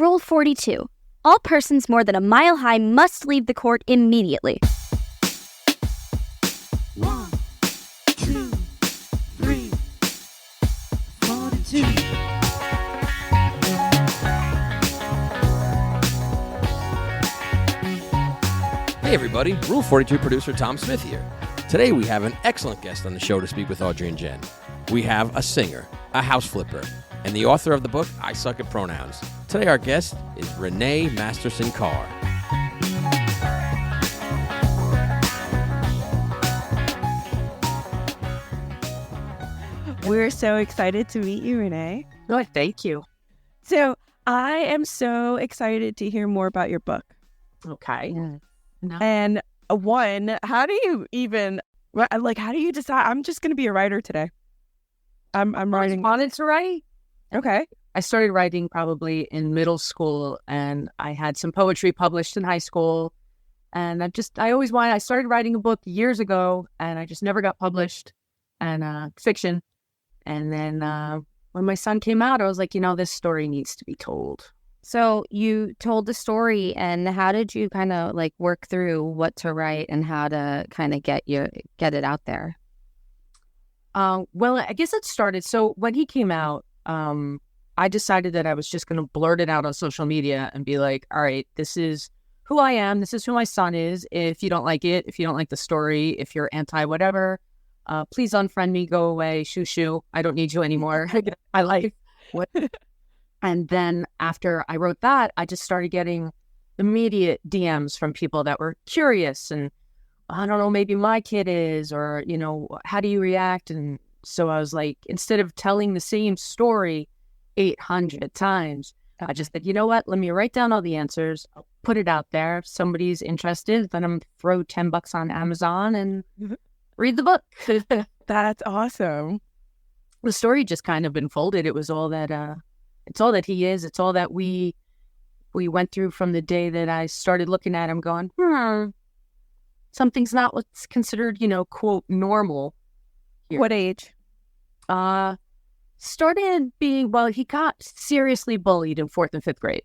Rule 42. All persons more than a mile high must leave the court immediately. 1, 2, 3, 42. Hey everybody, Rule 42 producer Tom Smith here. Today we have an excellent guest on the show to speak with Audrey and Jen. We have a singer, a house flipper, and the author of the book, I Suck at Pronouns. Today our guest is Renee-Masterson Carr. We're so excited to meet you, Renee. Oh, thank you. So I am so excited to hear more about your book. Okay. No. And how do you even, how do you decide? I'm just going to be a writer today. I'm writing. I wanted to write. Okay. I started writing probably in middle school, and I had some poetry published in high school. And I started writing a book years ago, and I just never got published, and fiction. And then when my son came out, I was like, this story needs to be told. So you told the story, and how did you kind of work through what to write and how to kind of get it out there? Well, I guess it started. So when he came out, I decided that I was just going to blurt it out on social media and be like, all right, this is who I am. This is who my son is. If you don't like it, if you don't like the story, if you're anti whatever, please unfriend me, go away, shoo. I don't need you anymore. My life. What? And then after I wrote that, I just started getting immediate DMs from people that were curious and, I don't know, maybe my kid is, or, how do you react? And so I was like, instead of telling the same story 800 times, I just said, you know what? Let me write down all the answers. I'll put it out there. If somebody's interested, then I'm throw $10 on Amazon and read the book. That's awesome. The story just kind of unfolded. It was all that, it's all that he is. It's all that we went through from the day that I started looking at him going, something's not what's considered, quote, normal here. What age? Started being, he got seriously bullied in 4th and 5th grade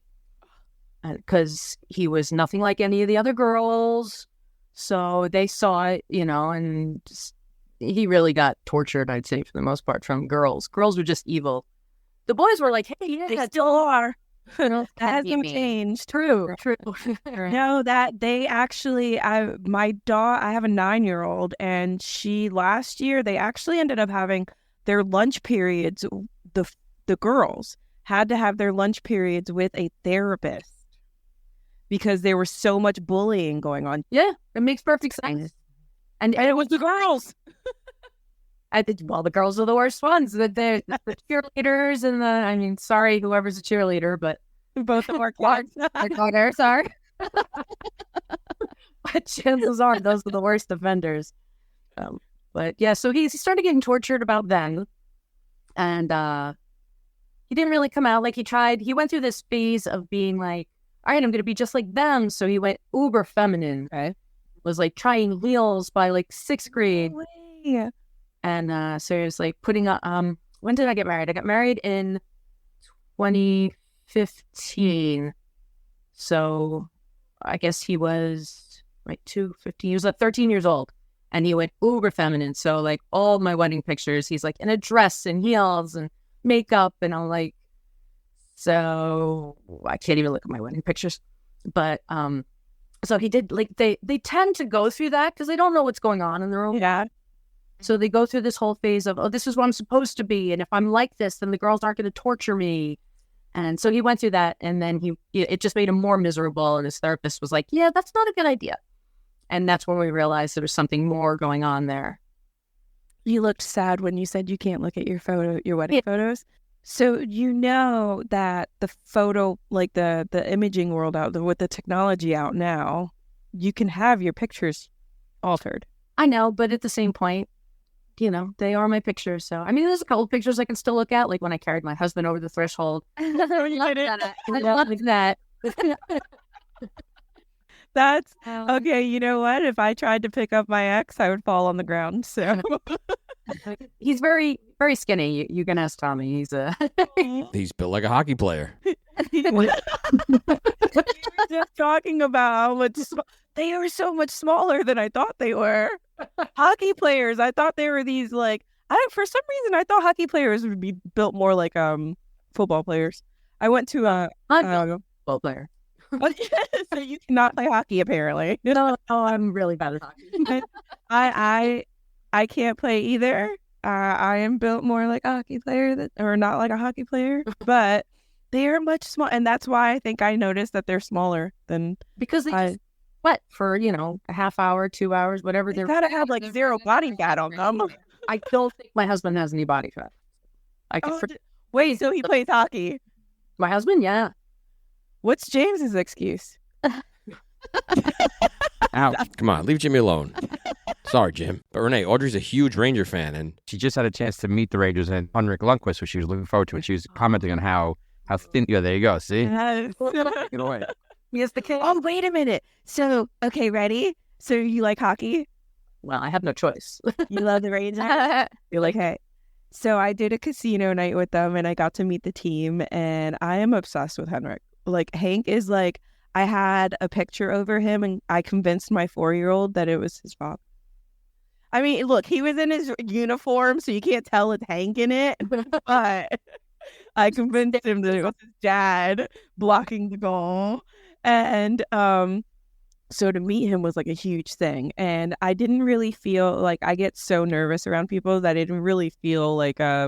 because he was nothing like any of the other girls. So they saw it, and he really got tortured, I'd say, for the most part, from girls. Girls were just evil. The boys were like, hey, yeah, they still are. That hasn't changed. True. No, that they actually, I have a 9-year-old, and last year, they actually ended up having their lunch periods. The girls had to have their lunch periods with a therapist because there was so much bullying going on. Yeah, it makes perfect sense. And it was the girls. The girls are the worst ones. The cheerleaders and sorry, whoever's a cheerleader, but both of our kids. Our daughters are. But chances are those are the worst offenders. But yeah, so he started getting tortured about then, and he didn't really come out. He went through this phase of being like, all right, I'm going to be just like them. So he went uber feminine. Okay, was trying heels by 6th grade. No way. And so he was putting on, when did I get married? I got married in 2015. So I guess he was 15. He was 13 years old, and he went uber feminine. So all my wedding pictures, he's in a dress and heels and makeup. And I'm so I can't even look at my wedding pictures. But, so he did they tend to go through that because they don't know what's going on in their own. Yeah. So they go through this whole phase of, this is what I'm supposed to be. And if I'm like this, then the girls aren't going to torture me. And so he went through that. And then it just made him more miserable. And his therapist was like, yeah, that's not a good idea. And that's when we realized there was something more going on there. You looked sad when you said you can't look at your wedding photos. So that the photo, the imaging world out there with the technology out now, you can have your pictures altered. I know, but at the same point, they are my pictures. So, there's a couple of pictures I can still look at, like when I carried my husband over the threshold. I love that. That's okay. You know what? If I tried to pick up my ex, I would fall on the ground. So he's very, very skinny. You can ask Tommy. He's he's built like a hockey player. We were just talking about how much they were so much smaller than I thought they were. Hockey players, I thought they were these like for some reason I thought hockey players would be built more like football players. I went to Football player. so you cannot play hockey apparently. No, I'm really bad at hockey. I can't play either. I am built more like a hockey player or not like a hockey player, but they are much small, and that's why I think I noticed that they're smaller than Because they just sweat for, a half hour, 2 hours, whatever. they gotta have like zero body fat on them. I don't think my husband has any body fat. Wait, so he plays hockey? My husband, yeah. What's James's excuse? Ow. Come on, leave Jimmy alone. Sorry, Jim. But Renee, Audrey's a huge Ranger fan, and She just had a chance to meet the Rangers and Henrik Lundqvist, which she was looking forward to, and she was commenting on how thin. Yeah, there you go. See, Yes. take it away. He is the king. Oh, wait a minute. So, okay, ready? So you like hockey? Well, I have no choice. You love the Rangers? You're like, hey. So I did a casino night with them, and I got to meet the team, and I am obsessed with Henrik. Like, Hank is like, I had a picture over him, and I convinced my 4-year-old that it was his father. I mean, look, he was in his uniform, so you can't tell it's Hank in it, but I convinced him that it was his dad blocking the goal. And so to meet him was like a huge thing. And I didn't really feel like I get so nervous around people that I didn't really feel like I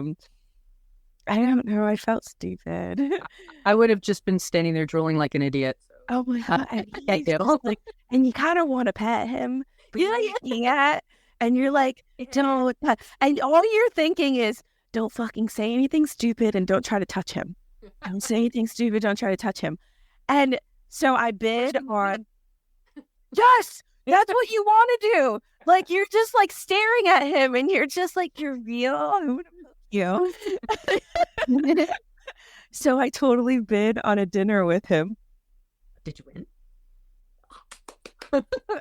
don't know, I felt stupid. I would have just been standing there drooling like an idiot. Oh my God. I He's do. just like, and you kind of want to pet him. But you're looking at, and you're like, don't. And all you're thinking is, don't fucking say anything stupid and don't try to touch him. Don't say anything stupid. Don't try to touch him. And so I bid on, yes, that's what you want to do. Like, you're just like staring at him and you're just like, you're real. I want to milk you. So I totally bid on a dinner with him. Did you win?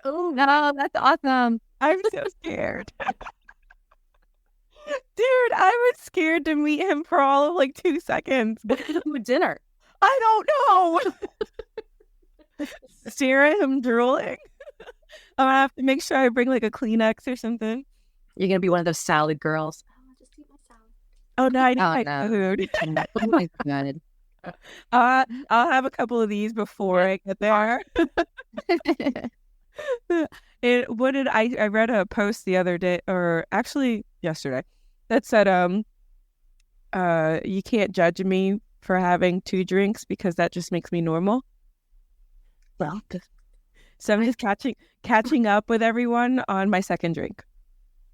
Oh, no, that's awesome. I'm so scared. Dude, I was scared to meet him for all of like 2 seconds. With dinner. I don't know. Stare at him drooling. I'm gonna have to make sure I bring like a Kleenex or something. You're gonna be one of those salad girls. Just eat my salad. Oh no, I need Oh, my no. food. Oh my God. I'll have a couple of these before I get there. I read a post the other day, or actually yesterday, that said you can't judge me for having 2 drinks because that just makes me normal. Well, so I'm just catching up with everyone on my 2nd drink.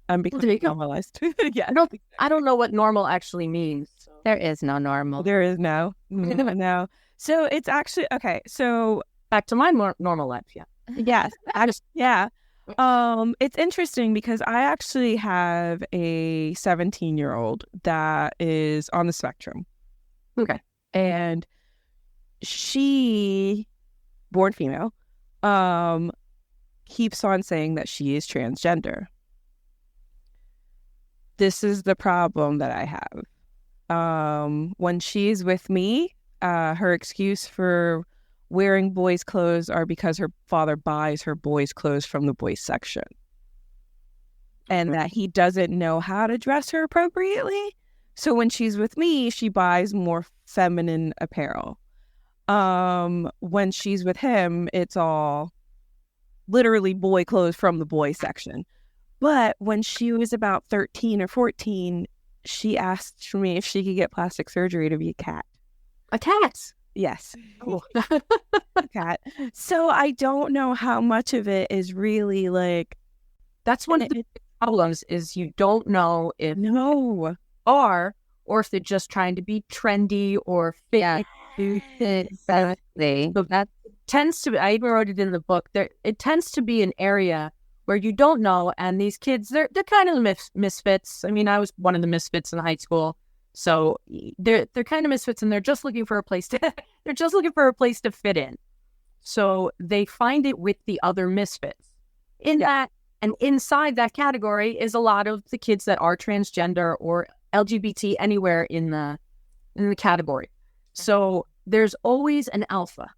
I'm becoming normalized. Yeah, I don't know what normal actually means. So. There is no normal. there is now. No. So it's actually okay. So Back to my normal life, yeah. yes, yeah. It's interesting because I actually have a 17-year-old that is on the spectrum. Okay. And she, born female, keeps on saying that she is transgender. This is the problem that I have. When she's with me, her excuse for wearing boys' clothes are because her father buys her boys' clothes from the boys' section. And that he doesn't know how to dress her appropriately. So when she's with me, she buys more feminine apparel. When she's with him, it's all literally boy clothes from the boy section. But when she was about 13 or 14, she asked for me if she could get plastic surgery to be a cat. A cat. Yes. Cool. A cat. So I don't know how much of it is really like... That's one of the problems is you don't know if No. are or if they're just trying to be trendy or fit. Yeah. Exactly. So that tends to be, I even wrote it in the book, it tends to be an area where you don't know, and these kids, they're kind of misfits. I mean, I was one of the misfits in high school, so they're kind of misfits, and they're just looking for a place to fit in. So they find it with the other misfits. In that, and inside that category is a lot of the kids that are transgender or LGBT anywhere in the category. So there's always an alpha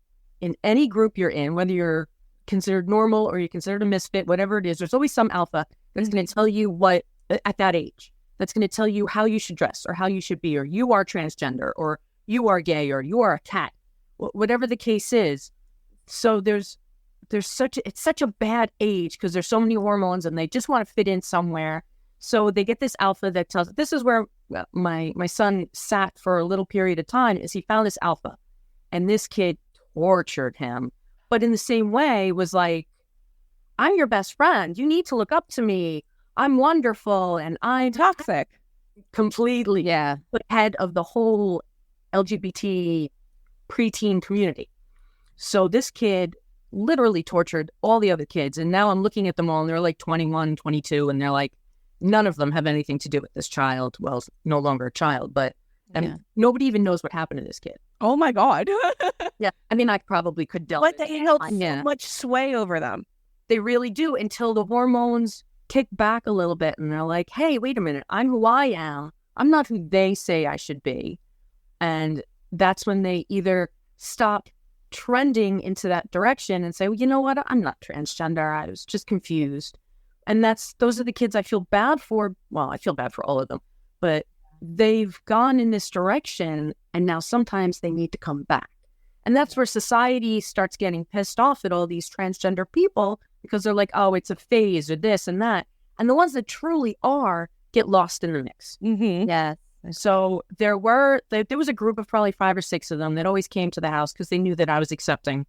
in any group you're in, whether you're considered normal or you're considered a misfit, whatever it is, there's always some alpha that's going to tell you what, at that age, that's going to tell you how you should dress or how you should be, or you are transgender or you are gay or you are a cat, whatever the case is. So it's such a bad age because there's so many hormones and they just want to fit in somewhere. So they get this alpha that tells, this is where my son sat for a little period of time, is he found this alpha and this kid tortured him. But in the same way was like, I'm your best friend. You need to look up to me. I'm wonderful. And I'm Toxic. Completely. Yeah. But head of the whole LGBT preteen community. So this kid literally tortured all the other kids. And now I'm looking at them all and they're like 21, 22. And they're like, none of them have anything to do with this child. Well, no longer a child, but nobody even knows what happened to this kid. Oh my God. Yeah. I mean, I probably could delve. But they held so much sway over them. They really do, until the hormones kick back a little bit and they're like, hey, wait a minute, I'm who I am. I'm not who they say I should be. And that's when they either stop trending into that direction and say, well, you know what? I'm not transgender. I was just confused. And those are the kids I feel bad for. Well, I feel bad for all of them, but they've gone in this direction and now sometimes they need to come back. And that's where society starts getting pissed off at all these transgender people because they're like, oh, it's a phase or this and that. And the ones that truly are get lost in the mix. Mm-hmm. Yes. So there was a group of probably 5 or 6 of them that always came to the house because they knew that I was accepting.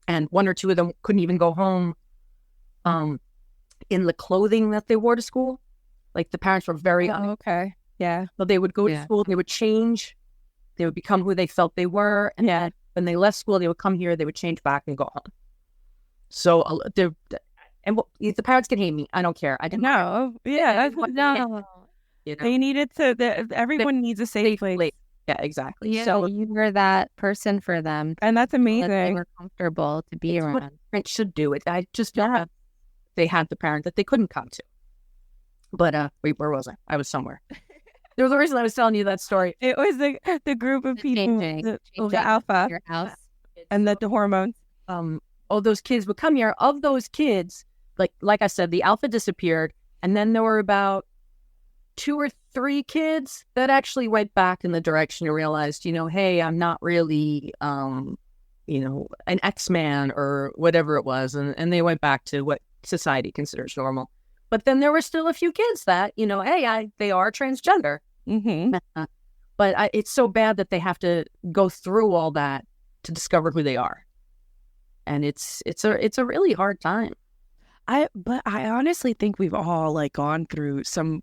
And 1 or 2 of them couldn't even go home in the clothing that they wore to school. Like the parents were very okay. Yeah. So they would go to school, they would change, they would become who they felt they were. And then when they left school, they would come here, they would change back and go home. So the parents can hate me. I don't care. I didn't know. Yeah. No. You know? They needed to, everyone needs a safe place. Yeah, exactly. Yeah, So you were that person for them. And that's That they amazing. were comfortable to be around. what parents should do it. I just felt they had the parent that they couldn't come to. But wait, where was I? I was somewhere. There was a reason I was telling you that story. It was the group of people, the alpha, Your house. and the hormones. Those kids would come here. Of those kids, like I said, the alpha disappeared, and then there were about 2 or 3 kids that actually went back in the direction and realized, hey, I'm not really, an X-man or whatever it was, and they went back to what society considers normal. But then there were still a few kids that, hey, they are transgender. Mm-hmm. But it's so bad that they have to go through all that to discover who they are, and it's a really hard time. But I honestly think we've all gone through some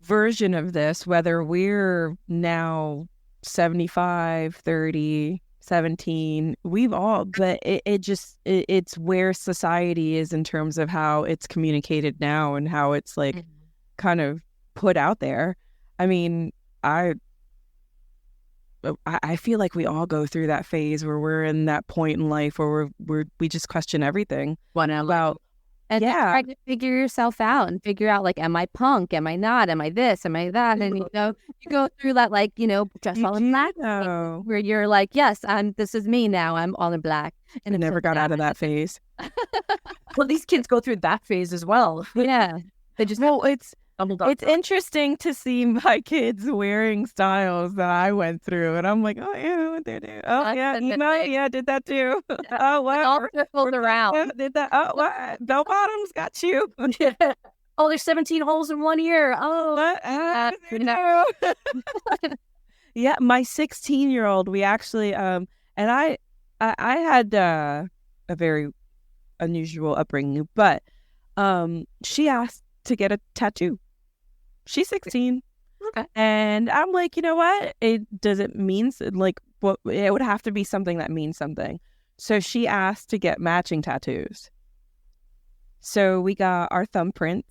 version of this, whether we're now 75, 30, 17, we've all, but it's where society is in terms of how it's communicated now and how it's kind of put out there. I mean, I feel like we all go through that phase where we're in that point in life where we just question everything about. And try to figure yourself out and figure out, am I punk? Am I not? Am I this? Am I that? And, you go through that, dress all in black, where you're like, yes, this is me now. I'm all in black. And I never got out of that phase. Well, these kids go through that phase as well. Yeah. They just it's interesting to see my kids wearing styles that I went through, and I'm like, oh yeah, what they do? Oh yeah, I did that too. Oh what? All circled around. Did that? Oh what? Bell bottoms got you. Yeah. Oh, there's 17 holes in one ear. Oh, yeah. My 16-year-old, we actually and I had a very unusual upbringing, but she asked to get a tattoo. She's 16. Okay. And I'm like, you know what? It means what? It would have to be something that means something. So she asked to get matching tattoos. So we got our thumbprints,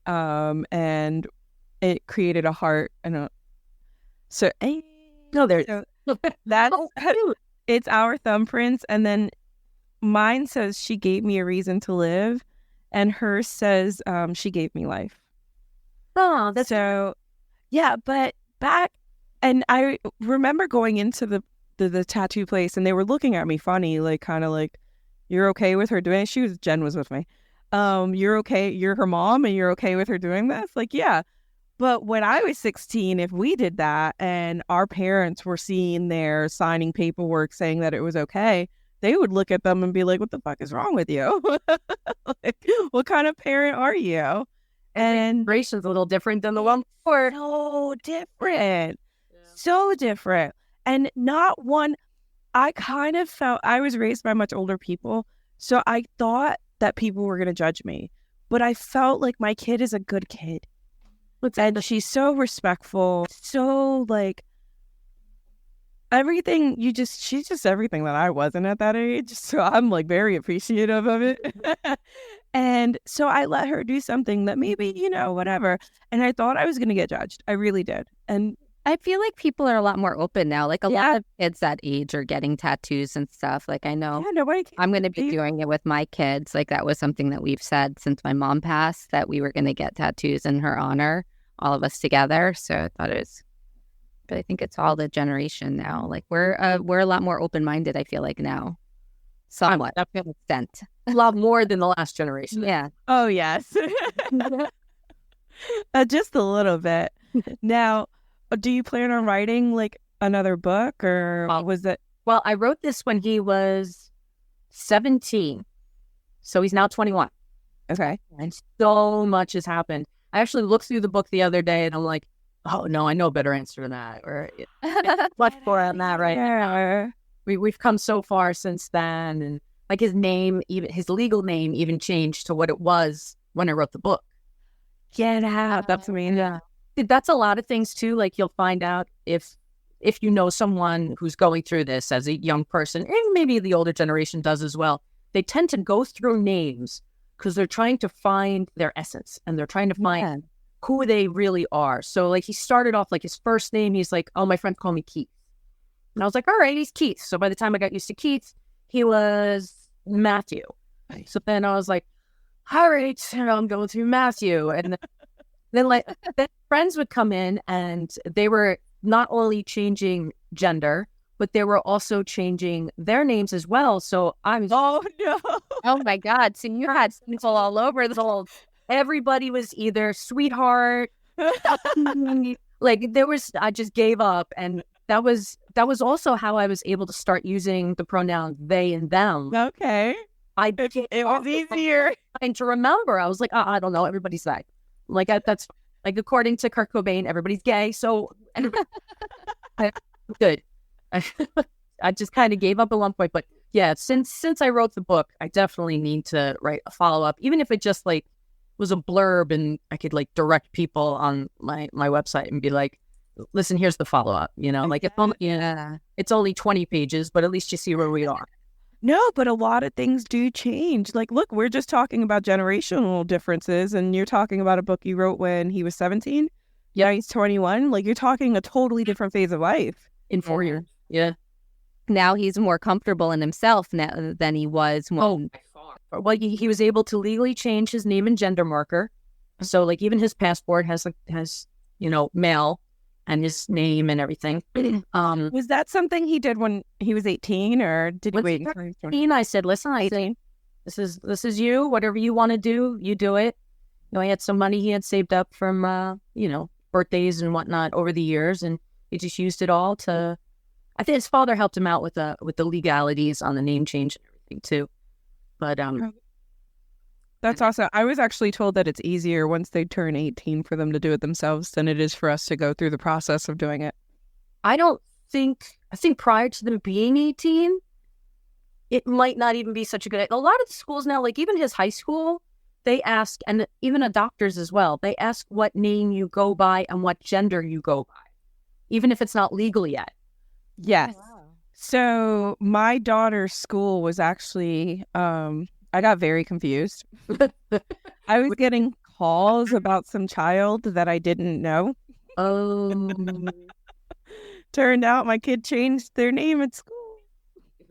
and it created a heart and a. So that's it's our thumbprints, and then mine says she gave me a reason to live, and hers says she gave me life. Oh, that's so. Yeah, but back And I remember going into the tattoo place, and they were looking at me funny, like kind of like, "You're okay with her doing it?" Jen was with me. You're okay. You're her mom, and you're okay with her doing this? Like, yeah. But when I was 16, if we did that and our parents were seen there signing paperwork saying that it was okay, they would look at them and be like, "What the fuck is wrong with you? Like, what kind of parent are you?" And Generation's a little different than the one before. so different. So different. And not one, I kind of felt, I was raised by much older people, so I thought that people were going to judge me. But I felt like my kid is a good kid. And she's so respectful, so like everything, she's just everything that I wasn't at that age. So I'm like very appreciative of it. And so I let her do something that maybe, whatever. And I thought I was going to get judged. I really did. And I feel like people are a lot more open now. Like a lot of kids that age are getting tattoos and stuff. Like I know I'm going to be doing it with my kids. Like that was something that we've said since my mom passed, that we were going to get tattoos in her honor, all of us together. So I thought it was, but I think it's all the generation now. Like we're a lot more open-minded, I feel like now. Somewhat, to an extent. A lot more than the last generation. Yeah. Oh, yes. Just a little bit. Now, do you plan on writing like another book, or was it? Well, I wrote this when he was 17. So he's now 21. Okay. And so much has happened. I actually looked through the book the other day and I'm like, oh no, I know a better answer than that. Or much more on that right now. We've come so far since then. And like his name, even his legal name even changed to what it was when I wrote the book. Get out. That's amazing. Yeah. That's a lot of things too. Like you'll find out if you know someone who's going through this as a young person, and maybe the older generation does as well, they tend to go through names because they're trying to find their essence and they're trying to find who they really are. So like he started off like his first name, he's like, "Oh, my friends call me Keith." And I was like, all right, he's Keith. So by the time I got used to Keith, he was Matthew. So then I was like, all right, I'm going through Matthew. And then friends would come in and they were not only changing gender, but they were also changing their names as well. So I'm, oh no. Oh my God. So you had people all over the whole. Everybody was either sweetheart, like I just gave up. And that was also how I was able to start using the pronoun they and them. Okay. It was easier. And to remember, I was like, I don't know, everybody's gay. Like that's like according to Kurt Cobain, everybody's gay. So good. I just kind of gave up at one point, but yeah, since I wrote the book, I definitely need to write a follow up, even if it just like was a blurb and I could like direct people on my website and be like, listen, here's the follow up. Like it's only 20 pages, but at least you see where we are. No, but a lot of things do change. Like, look, we're just talking about generational differences, and you're talking about a book you wrote when he was 17. Yeah, he's 21. Like, you're talking a totally different phase of life. In 4 years. Yeah. Now he's more comfortable in himself now than he was when. Oh, well, he was able to legally change his name and gender marker. So, like, even his passport has male and his name and everything. Was that something he did when he was 18, or did he wait until he was 20? I said, listen, this is you. Whatever you want to do, you do it. He had some money he had saved up from, birthdays and whatnot over the years, and he just used it all to. I think his father helped him out with the legalities on the name change and everything too. But that's awesome. I was actually told that it's easier once they turn 18 for them to do it themselves than it is for us to go through the process of doing it. I think prior to them being 18, it might not even be such a good idea. A lot of the schools now, like even his high school, they ask, and even a doctor's as well, they ask what name you go by and what gender you go by, even if it's not legal yet. Yes. Oh, wow. So my daughter's school was actually, I got very confused. I was getting calls about some child that I didn't know. Oh. Turned out my kid changed their name at school.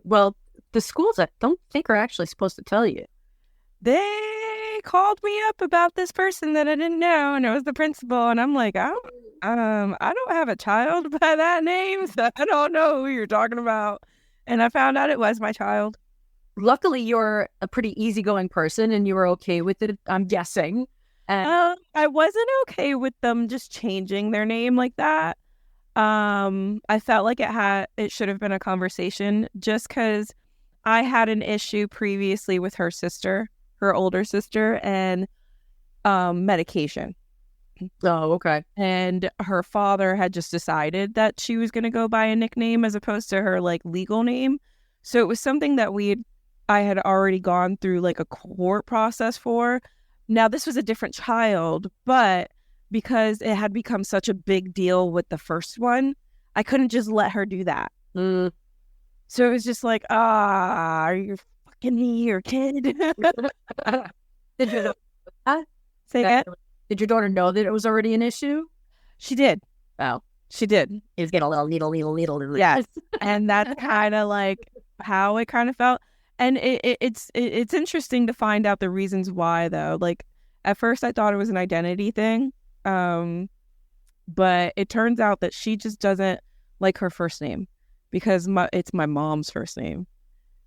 Well, the schools I don't think are actually supposed to tell you. They called me up about this person that I didn't know, and it was the principal. And I'm like, I don't have a child by that name, so I don't know who you're talking about. And I found out it was my child. Luckily, you're a pretty easygoing person and you were okay with it, I'm guessing. And I wasn't okay with them just changing their name like that. I felt like it should have been a conversation, just because I had an issue previously with her sister, her older sister, and medication. oh, okay. And her father had just decided that she was going to go by a nickname as opposed to her like legal name. So it was something that I had already gone through like a court process for. Now this was a different child, but because it had become such a big deal with the first one, I couldn't just let her do that. Mm. So it was just like, are you fucking me here, kid? Did you Say again? Did your daughter know that it was already an issue? She did. Oh, She did. he was getting a little needle. Yes. And that's kind of like how it kind of felt. And it's interesting to find out the reasons why, though. Like, at first I thought it was an identity thing. But it turns out that she just doesn't like her first name because it's my mom's first name.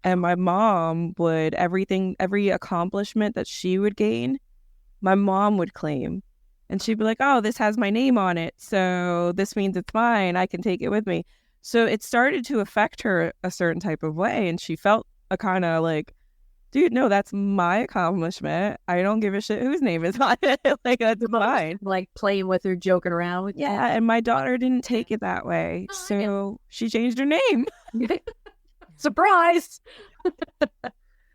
And my mom would, every accomplishment that she would gain, my mom would claim. And she'd be like, oh, this has my name on it, so this means it's mine. I can take it with me. So it started to affect her a certain type of way. And she felt a kind of like, dude, no, that's my accomplishment. I don't give a shit whose name is on it. Like, that's mine. Like playing with her, joking around with you. Yeah, and my daughter didn't take it that way. So she changed her name. Surprise!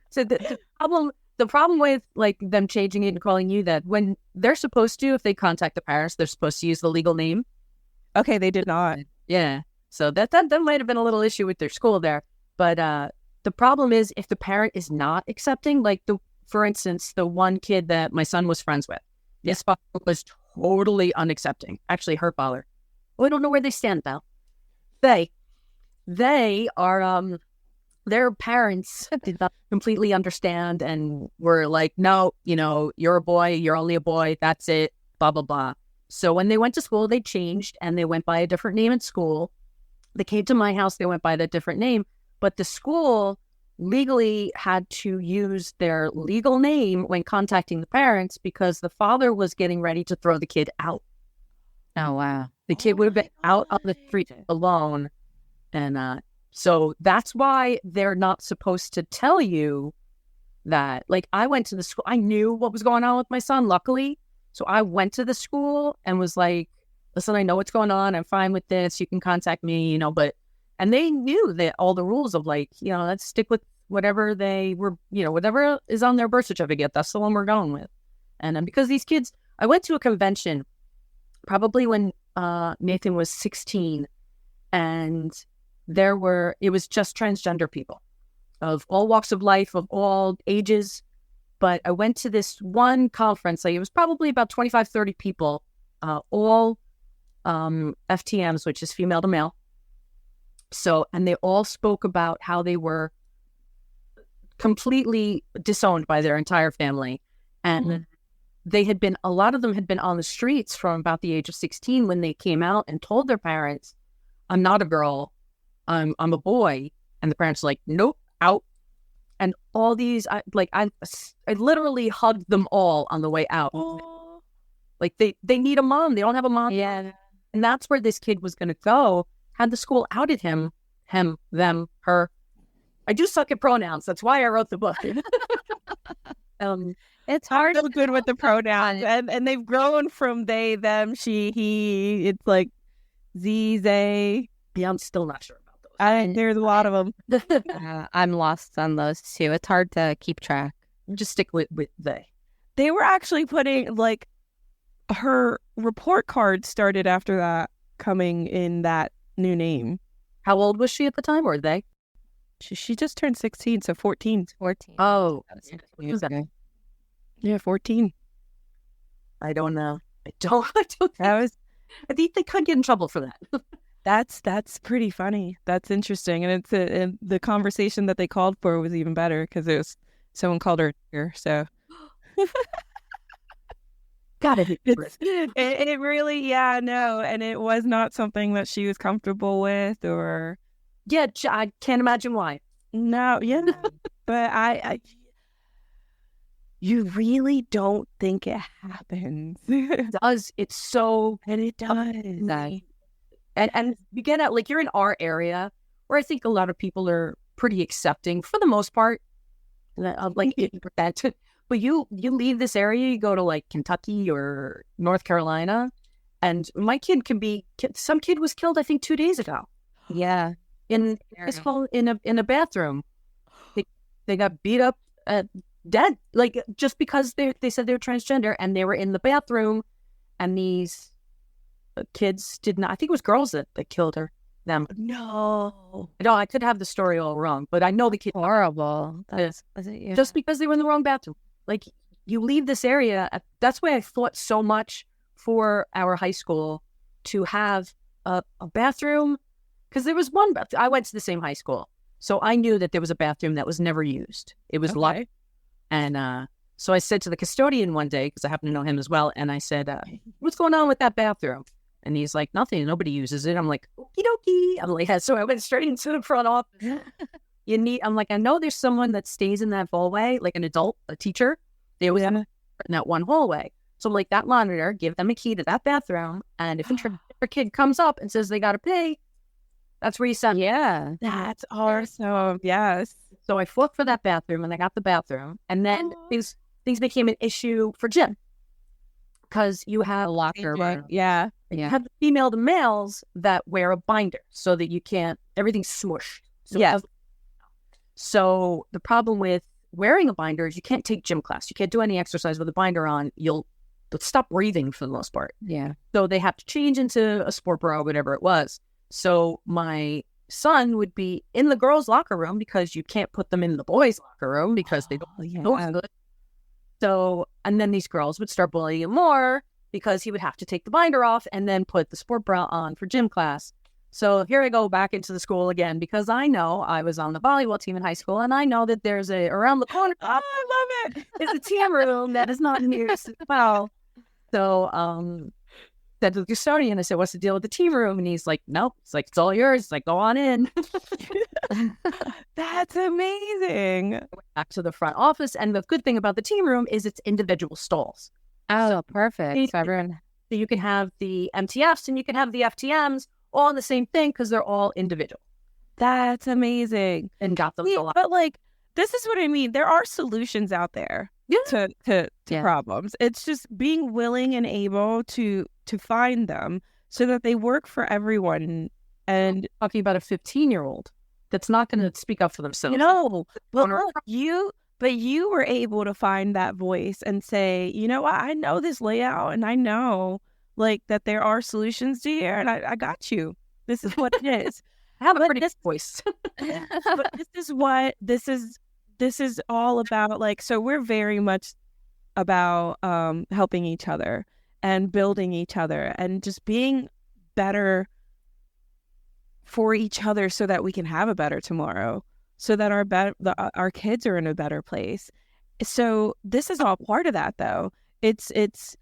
So the problem with like them changing it and calling you that, when they're supposed to, if they contact the parents, they're supposed to use the legal name. Okay, they did not. Yeah. So that might have been a little issue with their school there. But the problem is if the parent is not accepting, like for instance, the one kid that my son was friends with, this father was totally unaccepting. Actually, her father. Well, I don't know where they stand now. They are their parents did not completely understand and were like, no, you're a boy, you're only a boy, that's it, blah, blah, blah. So when they went to school, they changed and they went by a different name at school. They came to my house, they went by that different name, but the school legally had to use their legal name when contacting the parents because the father was getting ready to throw the kid out. Oh, wow. The kid would have been out on the street alone. And so that's why they're not supposed to tell you that. Like, I went to the school. I knew what was going on with my son, luckily. So I went to the school and was like, listen, I know what's going on. I'm fine with this. You can contact me, and they knew that all the rules of like, let's stick with whatever they were, whatever is on their birth certificate. That's the one we're going with. And because these kids, I went to a convention probably when Nathan was 16, and it was just transgender people of all walks of life, of all ages. But I went to this one conference, like it was probably about 25, 30 people, all FTMs, which is female to male. So, and they all spoke about how they were completely disowned by their entire family. And a lot of them had been on the streets from about the age of 16 when they came out and told their parents, I'm not a girl, I'm a boy. And the parents were like, nope, out. And all these, I literally hugged them all on the way out. Oh. Like they need a mom. They don't have a mom. Yeah. And that's where this kid was going to go. Had the school outed him, them, her. I do suck at pronouns. That's why I wrote the book. It's hard. I'm so good with the pronouns, and they've grown from they, them, she, he. It's like Z, they. Yeah, I'm still not sure about those. There's a lot of them. I'm lost on those too. It's hard to keep track. Just stick with they. They were actually putting like her report card started after that coming in that new name. How old was she at the time, or they? She just turned 16, so 14. 14. Oh, Okay. Yeah, 14. I don't know. I don't. That was. I think they could get in trouble for that. That's pretty funny. That's interesting, and and the conversation that they called for was even better because it was someone called her here. So Got it. It really, yeah, no, and it was not something that she was comfortable with, or Yeah, I can't imagine why. no, yeah, but I you really don't think it happens, It does. It's so, and it does. and you get out, like, you're in our area where I think a lot of people are pretty accepting for the most part, of like 80%. But you leave this area, you go to like Kentucky or North Carolina, and my kid some kid was killed, I think 2 days ago. Yeah. In a bathroom. They got beat up, dead, like, just because they said they were transgender, and they were in the bathroom, and these kids did not. I think it was girls that killed them. No, I could have the story all wrong, but I know the kid Horrible. Was it you? just because they were in the wrong bathroom. Like, you leave this area. That's why I fought so much for our high school to have a bathroom, because there was one. I went to the same high school, so I knew that there was a bathroom that was never used. It was locked, and so I said to the custodian one day, because I happen to know him as well, and I said, "What's going on with that bathroom?" And he's like, "Nothing. Nobody uses it." I'm like, "Okie dokie." I'm like, so I went straight into the front office. I'm like, I know there's someone that stays in that hallway, like an adult, a teacher. They always have in that one hallway. So I'm like, that monitor, give them a key to that bathroom. And if a kid comes up and says they got to pay, that's where you send them. Yeah. that's awesome. Yes. So I fought for that bathroom, and I got the bathroom. And then things became an issue for Jim, because you have A locker room. Yeah. you have the female to males that wear a binder so that you can't, everything's smushed. So Yes. So the problem with wearing a binder is you can't take gym class. You can't do any exercise with a binder on. You'll stop breathing for the most part. Yeah. So they have to change into a sport bra, whatever it was. So my son would be in the girls' locker room, because you can't put them in the boys' locker room because they don't know good. So, and then these girls would start bullying him more, because he would have to take the binder off and then put the sport bra on for gym class. So here I go back into the school again, because I know I was on the volleyball team in high school, and I know that there's around the corner. Oh, I love it. Is a team room that is not in use as well. So said to the custodian, I said, "What's the deal with the team room?" And he's like, "Nope." It's like, "It's all yours." It's like, "Go on in." That's amazing. Back to the front office, and the good thing about the team room is it's individual stalls. Oh, perfect. So everyone. So you can have the MTFs and you can have the FTMs all in the same thing, because they're all individual. That's amazing. And got them. But like, this is what I mean. There are solutions out there to Yeah. problems. It's just being willing and able to find them so that they work for everyone. And Talking about a 15-year-old that's not going to speak up for themselves. but look, you were able to find that voice and say, you know what, I know this layout, and I know like that there are solutions to here, and I got you. This is what it is. I have a But pretty this- voice. But this is all about, like, so we're very much about helping each other and building each other and just being better for each other, so that we can have a better tomorrow, so that our kids are in a better place. So this is all part of that, though. It's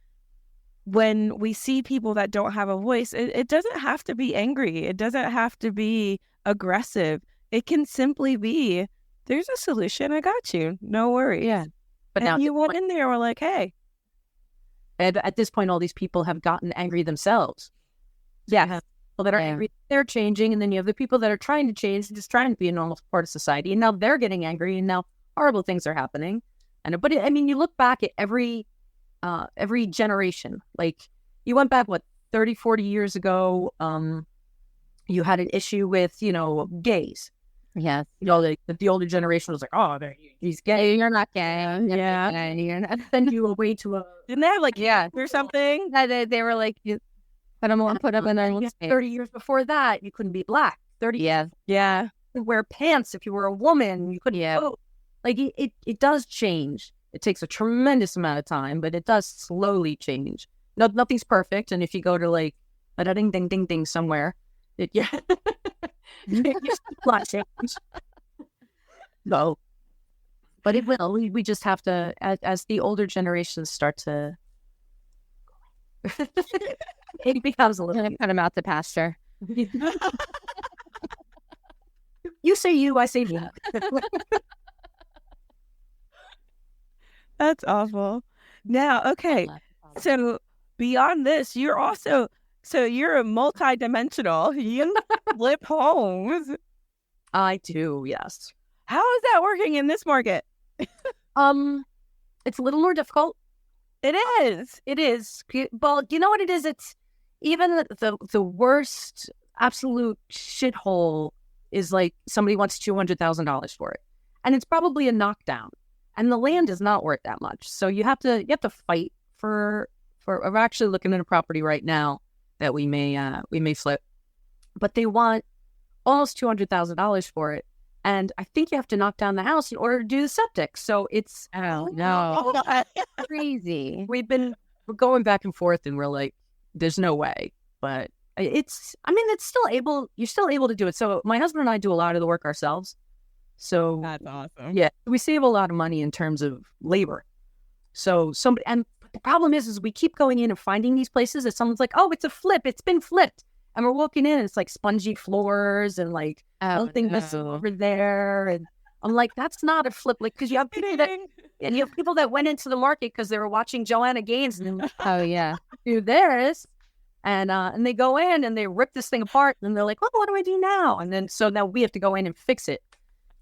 when we see people that don't have a voice, it doesn't have to be angry. It doesn't have to be aggressive. It can simply be, there's a solution. I got you. No worries. Yeah. But And now you went in there, we're like, hey. And at this point, all these people have gotten angry themselves. Yeah. You have people that are angry, they're changing, and then you have the people that are trying to change, just trying to be a normal part of society, and now they're getting angry, and now horrible things are happening. I mean, you look back at every generation. Like, you went back, 30, 40 years ago, you had an issue with, gays. Yes. The older generation was like, "Oh, he's gay." You're not gay. Yeah. You're not. Send you away to a Didn't they have like Yeah. or something? They were like, put them on, put up in their own space. 30 years before that, you couldn't be black. 30 Yeah. Yeah. you could wear pants if you were a woman. You couldn't Yeah. vote. Like, it does change. It takes a tremendous amount of time, but it does slowly change. Nothing's perfect, and if you go to like a ding ding ding ding somewhere, you a lot change. No. But it will. We just have to, as the older generations start to, it becomes a little. Gonna put him out to pasture. You say you, I say me. That's awful. Now, okay. So beyond this, you're also you're a multi-dimensional. You flip homes. I do, yes. How is that working in this market? It's a little more difficult. It is. It is. Well, you know what it is? It's even the worst absolute shithole is like somebody wants $200,000 for it, and it's probably a knockdown, and the land is not worth that much. So you have to fight for. We're actually looking at a property right now that we may flip, but they want almost $200,000 for it. And I think you have to knock down the house in order to do the septic. So it's Crazy. we're going back and forth, and we're like, there's no way. But it's still able. You're still able to do it. So my husband and I do a lot of the work ourselves. So That's awesome. yeah, we save a lot of money in terms of labor. So but the problem is we keep going in and finding these places that someone's like, oh, it's a flip. It's been flipped. And we're walking in, and it's like spongy floors and like nothing missing over there. And I'm like, that's not a flip. Like, because you have people that went into the market because they were watching Joanna Gaines and Oh yeah. do theirs. And they go in and they rip this thing apart, and they're like, well, what do I do now? And then so now we have to go in and fix it.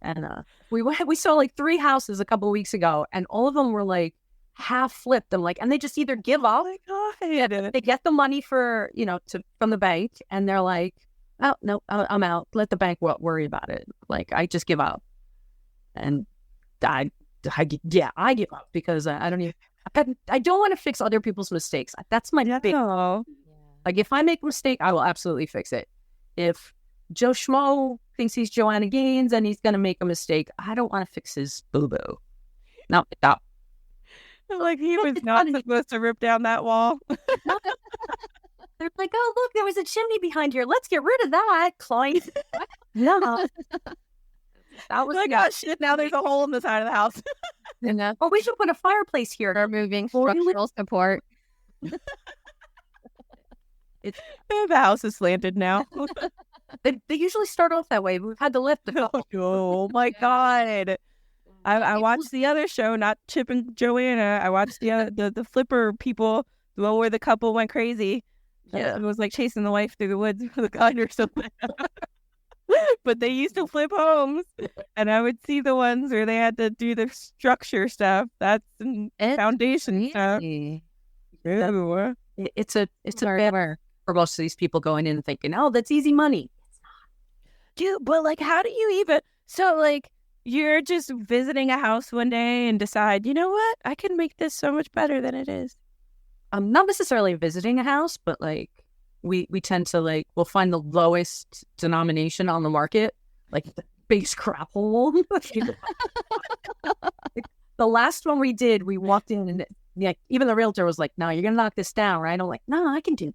And we saw like 3 houses a couple of weeks ago, and all of them were like half flipped. I'm like, and they just either give up. Oh my God. They get the money from the bank, and they're like, oh no, I'm out. Let the bank worry about it. Like, I just give up. And I give up because I don't even. I don't want to fix other people's mistakes. That's my big. Like, if I make a mistake, I will absolutely fix it. If Joe Schmo thinks he's Joanna Gaines and he's gonna make a mistake, I don't want to fix his boo boo. No, stop. Like, he was not supposed to rip down that wall. They're like, oh, look, there was a chimney behind here. Let's get rid of that. Client. No. That was Like, oh shit, now there's a hole in the side of the house. Oh, we should put a fireplace here. They're moving structural support. The house is slanted now. They usually start off that way. We've had to lift the Oh my God. I watched the other show, not Chip and Joanna. I watched the flipper people, the one where the couple went crazy. Yeah. It was like chasing the wife through the woods with a gun or something. But they used to flip homes, and I would see the ones where they had to do the structure stuff. That's foundation stuff. Ooh. It's a bad for most of these people going in and thinking, oh, that's easy money. Dude, but like, how do you even? So like, you're just visiting a house one day and decide, you know what? I can make this so much better than it is. Not necessarily visiting a house, but like we tend to like, we'll find the lowest denomination on the market, like the biggest crap hole. The last one we did, we walked in and even the realtor was like, no, you're going to knock this down, right? I'm like, no, I can do this.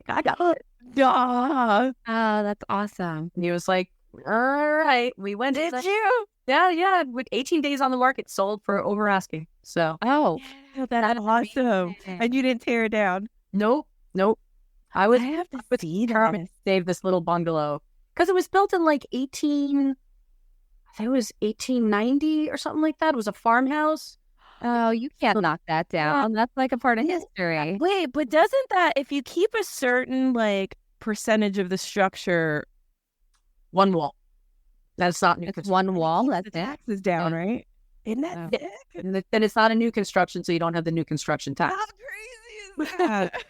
Like, I got it. Yeah. Oh, that's awesome. And he was like, all right. We went in. Did you? Yeah. With 18 days on the market, sold for over asking. So. Oh, Yeah, that's awesome. And you didn't tear it down. Nope. I have to see that. Save this little bungalow because it was built in like 1890 or something like that. It was a farmhouse. oh, you can't knock that down. That's like a part of history. Wait, but doesn't that, if you keep a certain like percentage of the structure, One wall. That's not new It's construction. one wall. the That's it. taxes down, right? Isn't that Oh. thick? And then it's not a new construction, so you don't have the new construction tax. How crazy is that?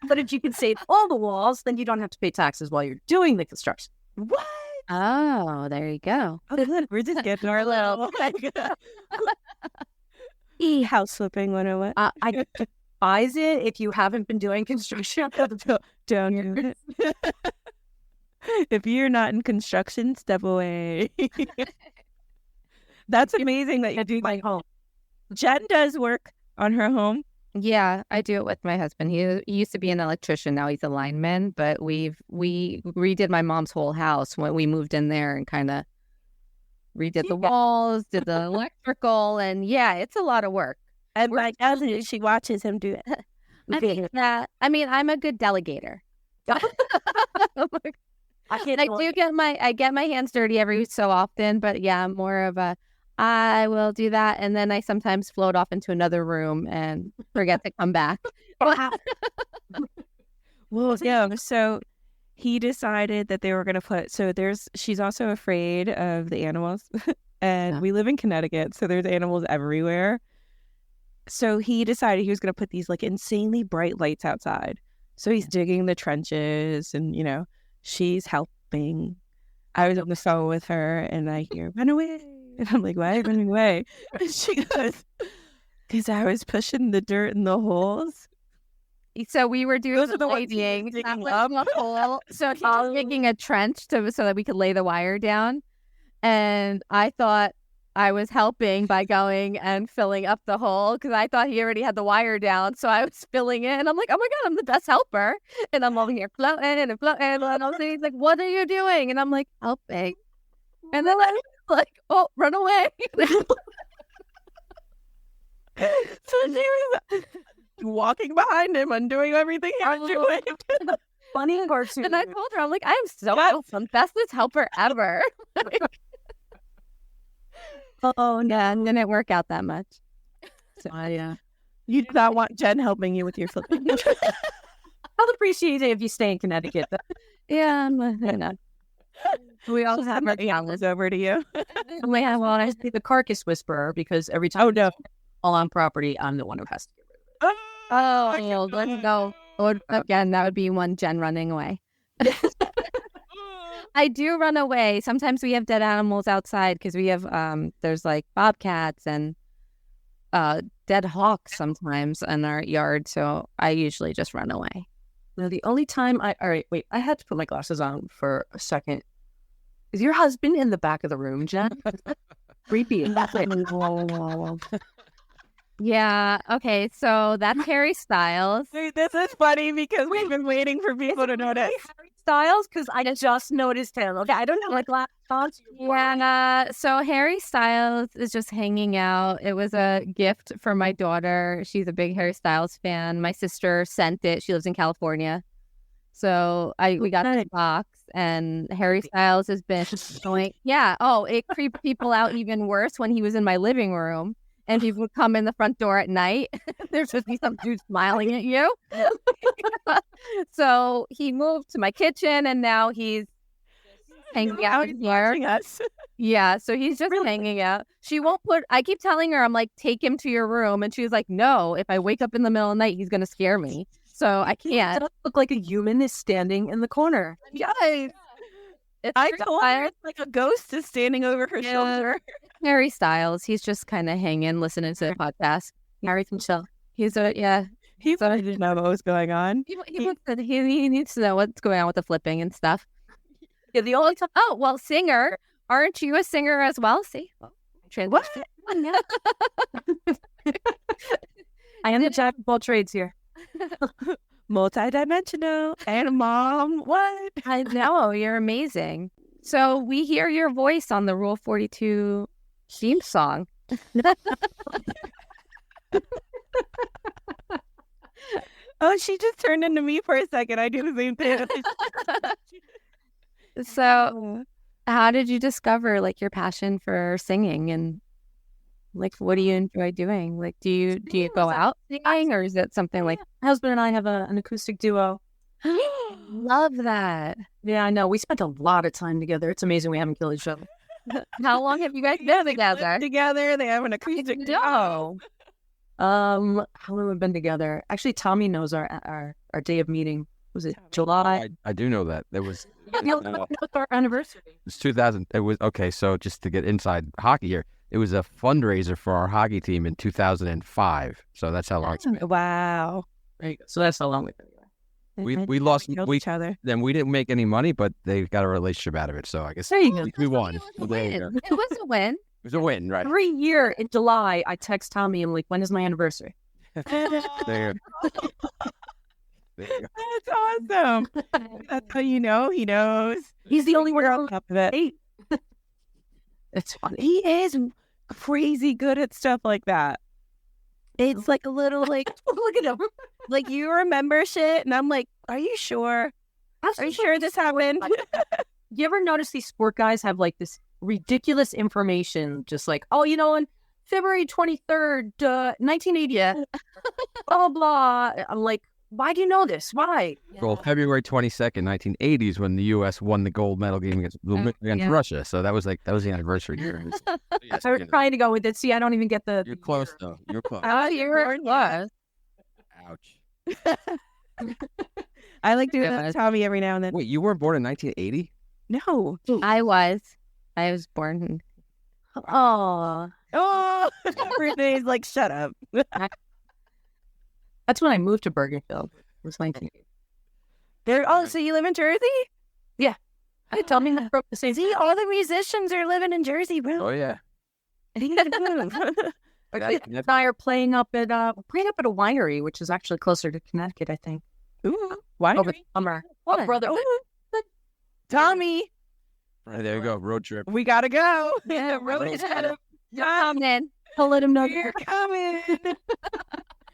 But if you can save all the walls, then you don't have to pay taxes while you're doing the construction. What? Oh, there you go. Oh, good. We're just getting our little house flipping 101. I advise it if you haven't been doing construction. Don't do it. If you're not in construction, step away. That's amazing that you do. My home. Jen does work on her home. Yeah, I do it with my husband. He used to be an electrician. Now he's a lineman. But we redid my mom's whole house when we moved in there and kind of redid the walls, did the electrical, and yeah, it's a lot of work. And my cousin, she watches him do it. I mean, I'm a good delegator. I get my hands dirty every so often, but yeah, I'm more of a I will do that, and then I sometimes float off into another room and forget to come back. Well, yeah. So he decided that they were going to put. So she's also afraid of the animals, and we live in Connecticut, so there's animals everywhere. So he decided he was going to put these like insanely bright lights outside. So he's digging the trenches, and she's helping. I was on the phone with her, and I hear "run away," and I'm like, "Why are you running away?" And she goes, "Because I was pushing the dirt in the holes." So we were doing Those are the ones digging up. a hole. So he was digging a trench so that we could lay the wire down. And I thought I was helping by going and filling up the hole because I thought he already had the wire down. So I was filling in. I'm like, oh my God, I'm the best helper. And I'm over here floating and floating. And also he's like, what are you doing? And I'm like, helping. And then I was like, oh, run away. So she was walking behind him, undoing everything he was doing. Funny cartoon. And I told her, I'm like, I'm so awesome. Bestest helper ever. Oh, yeah. And didn't work out that much. So, yeah. You do not want Jen helping you with your flipping. I'll appreciate it if you stay in Connecticut. Yeah, we all have our animals over to you. We have I see the carcass whisperer because every time all on property, I'm the one who has to get rid of it. Oh, let's go. Again, that would be one Jen running away. I do run away. Sometimes we have dead animals outside because we have there's like bobcats and dead hawks sometimes in our yard. So I usually just run away. Now the only time I had to put my glasses on for a second. Is your husband in the back of the room, Jen? Creepy. Yeah. Okay. So that's Harry Styles. Dude, this is funny because we've been waiting for people to notice. Harry Styles, because I just noticed him. Okay, I don't know, like last thoughts. Yeah. So Harry Styles is just hanging out. It was a gift for my daughter. She's a big Harry Styles fan. My sister sent it. She lives in California. So we got the box, and Harry Styles has been going. Yeah. Oh, it creeped people out even worse when he was in my living room. And people would come in the front door at night. There's just be some dude smiling at you. So he moved to my kitchen, and now he's hanging out here. Yeah, so he's just hanging out. She won't put. I keep telling her, I'm like, take him to your room, and she's like, no. If I wake up in the middle of the night, he's gonna scare me. So I can't. It doesn't look like a human is standing in the corner. Guys, I told her it's like a ghost is standing over her shoulder. Harry Styles, he's just kind of hanging, listening to the podcast. Harry can chill. He didn't know what was going on. He needs to know what's going on with the flipping and stuff. Yeah, the only time. Oh, well, singer. Aren't you a singer as well? See? What? I am the jack of all trades here. Multi-dimensional and a mom. What? I know. You're amazing. So we hear your voice on the Rule 42 theme song. Oh, she just turned into me for a second. I do the same thing. So how did you discover like your passion for singing, and like what do you enjoy doing? Like do you go out singing, or is it something like my husband and I have an acoustic duo? Love that. Yeah, I know. We spent a lot of time together. It's amazing we haven't killed each other. How long have you guys been together? Together, they have an acoustic duo. How long have we been together? Actually, Tommy knows our day of meeting. Was it July? I do know that. There was our anniversary. It was 2000. It was okay. So just to get inside hockey here, it was a fundraiser for our hockey team in 2005. So that's how long it's been. Wow. There you go. So that's how long we've been together. We lost each other. Then we didn't make any money, but they got a relationship out of it. So I guess there you go. We won. It was a win. It was a win, right? Every year in July, I text Tommy. I'm like, when is my anniversary? There. That's awesome. That's how you know he knows. He's the only one on top of it. It's funny. He is crazy good at stuff like that. It's like a little like, Look at him. like you remember shit, and I'm like, are you sure? Are you sure this happened? You ever notice these sport guys have like this ridiculous information, just like, oh, on February 23rd, 1980, blah, blah, blah. I'm like, why do you know this? Why? Well, February 22nd, 1980s, when the U.S. won the gold medal game against Russia. So that was the anniversary year. I was trying to go with it. See, I don't even get the. You're close, though. You're close. Oh, you're close. Ouch. I like doing that to Tommy every now and then. Wait, you weren't born in 1980? No. I was born. Oh, Renee's like, shut up. that's when I moved to Bergenfield. It was 1980. So you live in Jersey? Hey, tell me that broke the same. See, all the musicians are living in Jersey, bro. Oh, yeah. And I are playing up at a winery, which is actually closer to Connecticut, I think. Ooh, why? Over the summer. Oh, brother. Tommy, Right, there you go. Road trip. we gotta go. Yeah, road trip. Coming. I'll let him know. You're coming.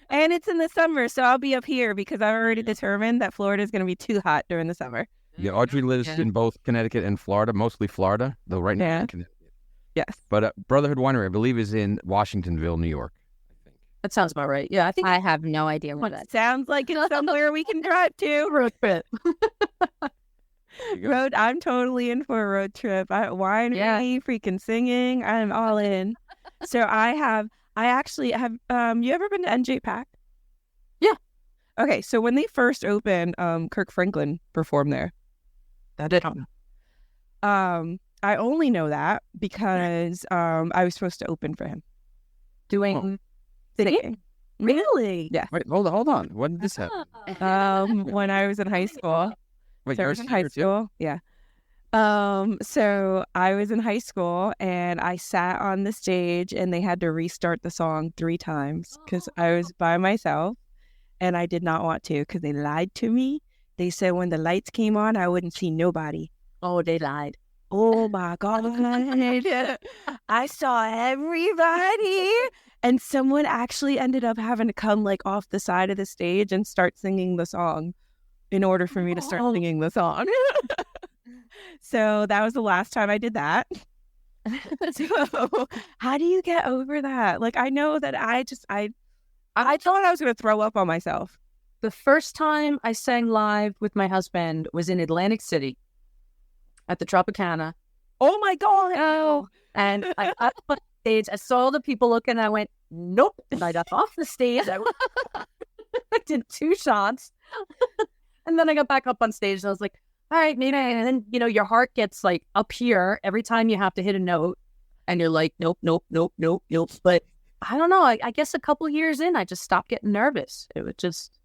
And it's in the summer, so I'll be up here because I've already determined that Florida is going to be too hot during the summer. Yeah, Audrey lives in both Connecticut and Florida, mostly Florida, though right now Yeah. in Connecticut. Yes. But Brotherhood Winery, I believe, is in Washingtonville, New York. I think. That sounds about right. Yeah, I think I have no idea what that. Sounds like it's somewhere we can drive to. road trip. There you go. I'm totally in for a road trip. Winery, freaking singing. I'm all in. So I actually have, you ever been to NJ Pack? Yeah. Okay, so when they first opened, Kirk Franklin performed there. That I don't know. I only know that because I was supposed to open for him. Doing Singing. really? Yeah. Wait, hold on. When did this happen? When I was in high school. Wait, So I you're a was in high singer, too? school. Yeah. So I was in high school and I sat on the stage and they had to restart the song 3 times because I was by myself and I did not want to because they lied to me. They said when the lights came on, I wouldn't see nobody. Oh, they lied. Oh my God. I saw everybody. And someone actually ended up having to come like off the side of the stage and start singing the song in order for me to start singing the song. So that was the last time I did that. So how do you get over that? Like, I know that I thought I was going to throw up on myself. The first time I sang live with my husband was in Atlantic City at the Tropicana. Oh my God. Oh, and I got up on stage. I saw the people looking. And I went, nope. And I got off the stage. I did 2 shots. And then I got back up on stage and I was like, all right, maybe. And then, your heart gets like up here every time you have to hit a note. And you're like, nope, nope, nope, nope, nope. But I don't know. I guess a couple years in, I just stopped getting nervous. It was just,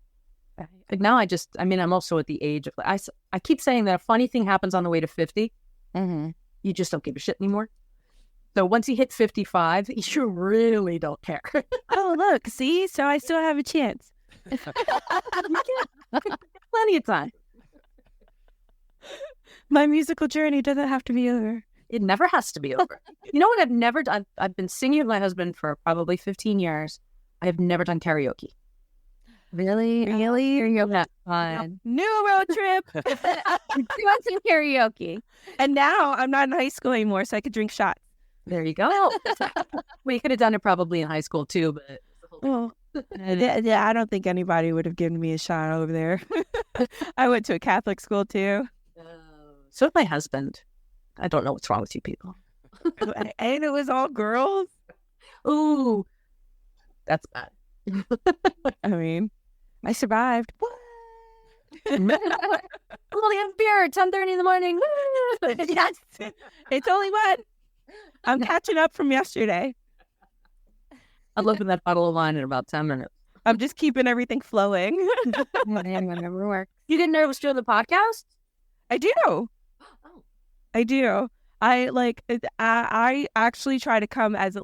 like now I'm also at the age of, I keep saying that a funny thing happens on the way to 50. Mm-hmm. You just don't give a shit anymore. So once you hit 55, you really don't care. Oh, look, see? So I still have a chance. Plenty of time. My musical journey doesn't have to be over. It never has to be over. You know what I've never done? I've been singing with my husband for probably 15 years. I have never done karaoke. Really? Karaoke. Fun. New road trip. You want some karaoke? And now I'm not in high school anymore, so I could drink shots. There you go. We could have done it probably in high school too, but Well, I don't think anybody would have given me a shot over there. I went to a Catholic school too. So did my husband. I don't know what's wrong with you people. And it was all girls. Ooh, that's bad. I mean, I survived. What? I'm only having beer at 10:30 in the morning. Yes. It's only one. I'm catching up from yesterday. I'll open that bottle of wine in about 10 minutes. I'm just keeping everything flowing. Whatever works. You get nervous during the podcast? I do. Oh. I do. I actually try to come as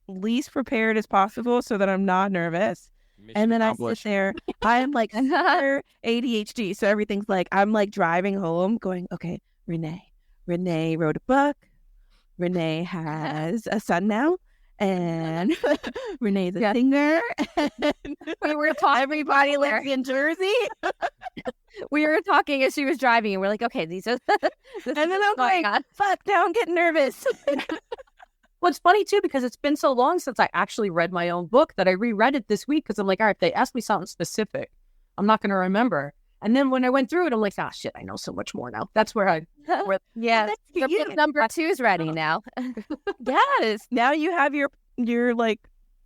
least prepared as possible so that I'm not nervous. Mission And then I accomplished. sit there. I'm like super ADHD, so everything's like I'm like driving home, going, okay, Renee wrote a book. Renee has a son now, and Renee's a singer. And We were talking. everybody lives in Jersey. We were talking as she was driving, and we're like, okay, these are. And then I'm like, fuck, now I'm getting nervous. Well, it's funny too, because it's been so long since I actually read my own book that I reread it this week because I'm like, all right, if they ask me something specific, I'm not going to remember. And then when I went through it, I'm like, ah, shit, I know so much more now. That's where Yeah, That's your book number 2's ready now. Yes. Now you have your like,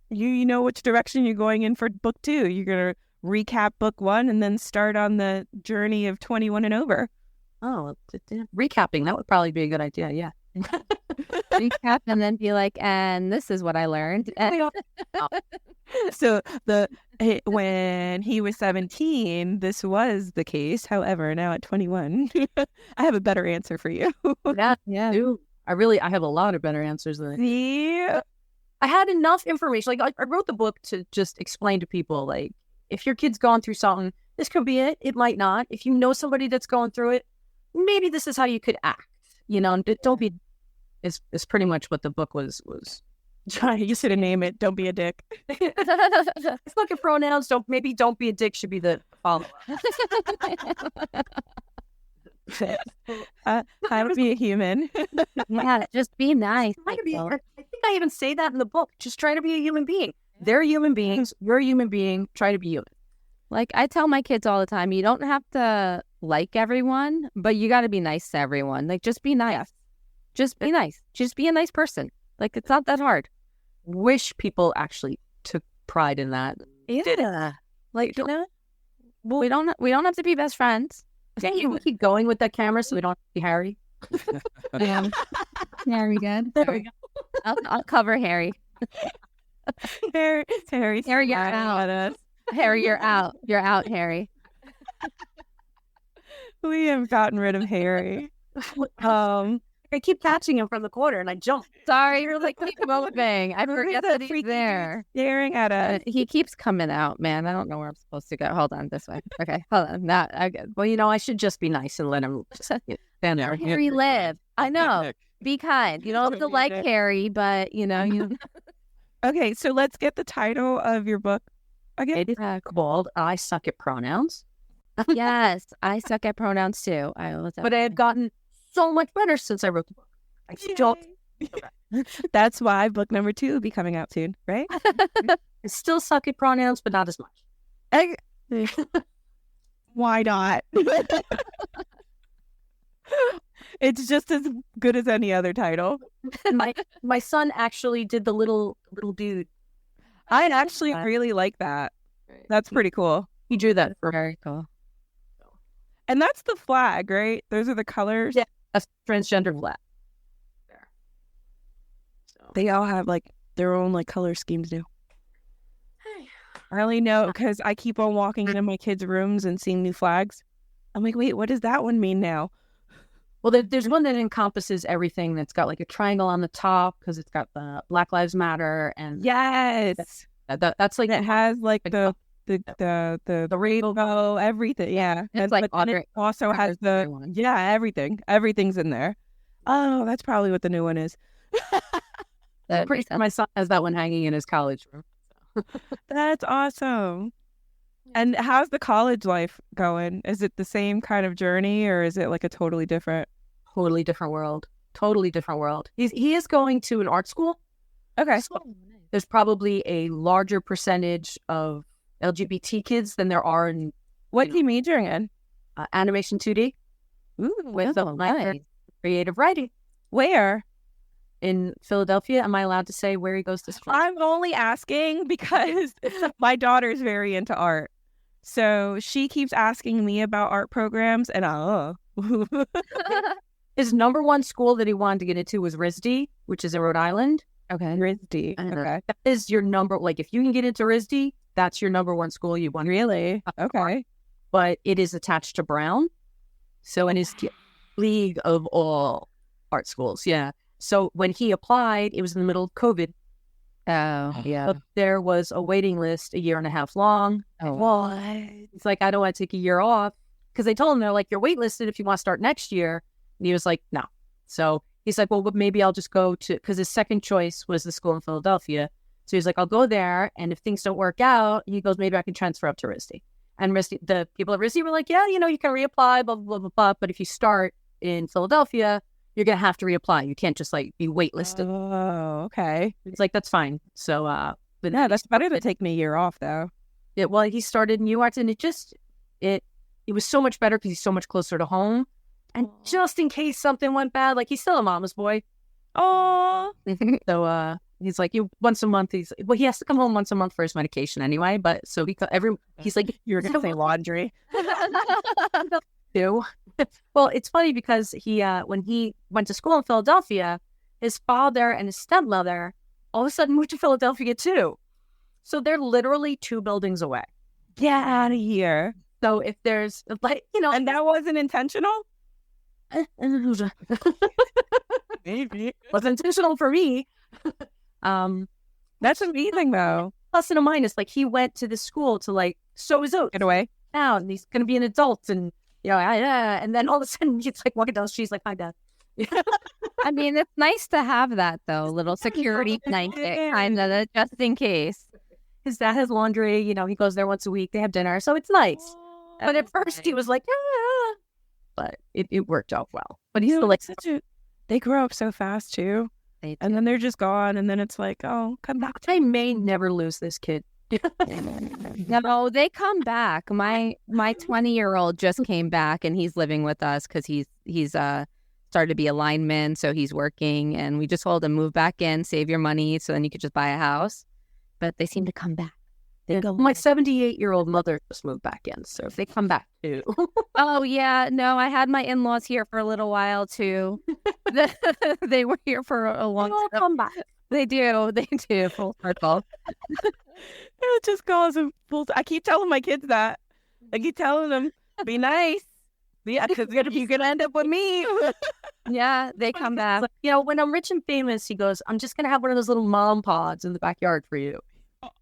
you know which direction you're going in for book 2. You're going to recap book 1 and then start on the journey of 21 and over. recapping, that would probably be a good idea. Yeah. Recap and then be like, and this is what I learned. So when he was 17, this was the case. However, now at 21, I have a better answer for you. Yeah. Dude, I have a lot of better answers than that. See? I had enough information. Like I wrote the book to just explain to people, like, if your kid's gone through something, this could be it. It might not. If you know somebody that's going through it, maybe this is how you could act. You know, and don't be. Is pretty much what the book was. You should have named it. Don't be a dick. Let's look at pronouns. Don't be a dick should be the follow up. How to be a human. Yeah, just be nice. I think I even say that in the book. Just try to be a human being. They're human beings. You're a human being. Try to be human. Like I tell my kids all the time, you don't have to like everyone, but you got to be nice to everyone. Like just be nice. Just be nice. Just be a nice person. Like it's not that hard. Wish people actually took pride in that. Yeah. Like we don't have to be best friends. Yeah, you can keep going with that camera so we don't see Harry. Yeah, we good. There we go. I'll cover Harry. Harry, you're out. Harry, you're out. You're out, Harry. We have gotten rid of Harry. I keep catching him from the corner and I jump. Sorry, you're like keep moving. I forget that he's there. Staring at us. He keeps coming out, man. I don't know where I'm supposed to go. Hold on, this way. Okay, hold on. Not well, you know, I should just be nice and let him stand there. Harry live. I know. Be kind. You don't have to like Harry, but you know. Okay, so let's get the title of your book again. It is called I Suck at Pronouns. Yes, I suck at pronouns too. But I have gotten so much better since I wrote the book. I still, That's why book number 2 will be coming out soon, right? I still suck at pronouns, but not as much. Why not? It's just as good as any other title. My son actually did the little dude. I actually really like that. That's pretty cool. He drew that for Very cool. And that's the flag, right? Those are the colors. Yeah. A transgender flag. There. So. They all have like their own like color schemes now. I only know because I keep on walking into my kids' rooms and seeing new flags. I'm like, wait, what does that one mean now? Well, there's one that encompasses everything. That's got like a triangle on the top because it's got the Black Lives Matter and yes, that's like it has like the rainbow, everything. Yeah, it's like Audrey. It also has the everything. Everything's in there. Oh, that's probably what the new one is. I'm pretty sure my son has that one hanging in his college room. So. That's awesome. And how's the college life going? Is it the same kind of journey or is it like a totally different world? Totally different world. He is going to an art school. Okay. So there's probably a larger percentage of LGBT kids than there are in What's he majoring in? Animation 2D. Ooh, with a minor in creative writing. Where? In Philadelphia. Am I allowed to say where he goes to school? I'm only asking because my daughter's very into art. So she keeps asking me about art programs and His number one school that he wanted to get into was RISD, which is in Rhode Island. Okay. RISD. Okay. That is your number, like if you can get into RISD, that's your number one school you want. Really? Okay. But it is attached to Brown. So in his league of all art schools. Yeah. So when he applied, it was in the middle of COVID. Oh, yeah. But there was a waiting list 1.5 years long. Oh, what? It's like, I don't want to take a year off. Because they told him, they're like, you're waitlisted if you want to start next year. And he was like, no. So he's like, well, maybe I'll just go to, because his second choice was the school in Philadelphia. So he's like, I'll go there. And if things don't work out, he goes, maybe I can transfer up to RISD. And RISD, the people at RISD were like, yeah, you can reapply, blah, blah, blah, blah, blah. But if you start in Philadelphia, you're going to have to reapply. You can't just like be waitlisted. Oh, okay. He's like, that's fine. So, but yeah, that's better than taking a year off though. Yeah, well, he started in UArts and it was so much better because he's so much closer to home. And just in case something went bad, like he's still a mama's boy. Oh, so he's like, once a month. He has to come home once a month for his medication anyway. But so he's like, you're gonna say laundry. Ew. Well, it's funny because he when he went to school in Philadelphia, his father and his stepmother all of a sudden moved to Philadelphia too. So they're literally 2 buildings away. Get out of here. So if there's like, and that wasn't intentional. Maybe wasn't intentional for me. That's amazing though. Plus and a minus, like he went to the school to like sow his oats. Get away now, and he's gonna be an adult, and and then all of a sudden he's like walking down the street, he's like, "Hi, Dad." I mean, it's nice to have that though, little security blanket, kind of just in case. His dad has laundry. He goes there once a week. They have dinner, so it's nice. But at first he was like, "Ah," but it worked out well. But he's still like, they grow up so fast too. And then they're just gone, and then it's like, oh, come back. I may never lose this kid. No, they come back. My 20-year-old just came back, and he's living with us because he's started to be a lineman, so he's working, and we just told him move back in, save your money, so then you could just buy a house. But they seem to come back. My 78-year-old mother just moved back in, so if they come back too. Oh yeah, no, I had my in-laws here for a little while too. They were here for a long time. Come back. They do full circle. It just calls them full. I keep telling my kids that. I keep telling them, be nice. Yeah, because you're gonna end up with me. Yeah, they come back. When I'm rich and famous, he goes, I'm just gonna have one of those little mom pods in the backyard for you.